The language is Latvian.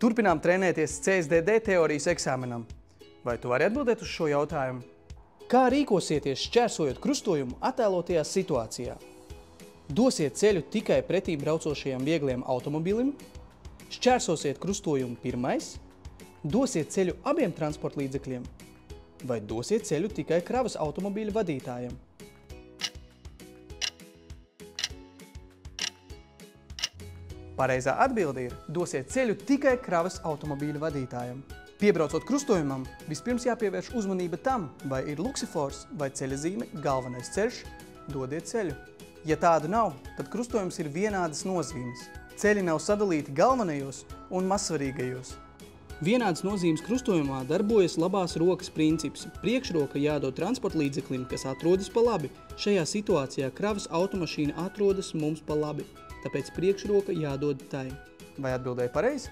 Turpinām trenēties CSDD teorijas eksāmenam. Vai tu vari atbildēt uz šo jautājumu? Kā rīkosieties šķērsojot krustojumu attēlotajā situācijā? Dosiet ceļu tikai pretīm braucošajam viegliem automobilim, šķērsosiet krustojumu pirmais, dosiet ceļu abiem transporta līdzekļiem vai dosiet ceļu tikai kravas automobīļa vadītājiem. Pareizā atbilde ir dosiet ceļu tikai kravas automobīļa vadītājiem. Piebraucot krustojumam, vispirms jāpievērš uzmanība tam, vai ir luksifors vai ceļazīme galvenais ceļš, dodiet ceļu. Ja tādu nav, tad krustojums ir vienādas nozīmes. Ceļi nav sadalīti galvenajos un mazsvarīgajos. Vienādas nozīmes krustojumā darbojas labās rokas princips. Priekšroka jādod transporta līdzeklim, kas atrodas pa labi. Šajā situācijā kravas automašīna atrodas mums pa labi, tāpēc priekšroka jādod tai. Vai atbildēji pareizi?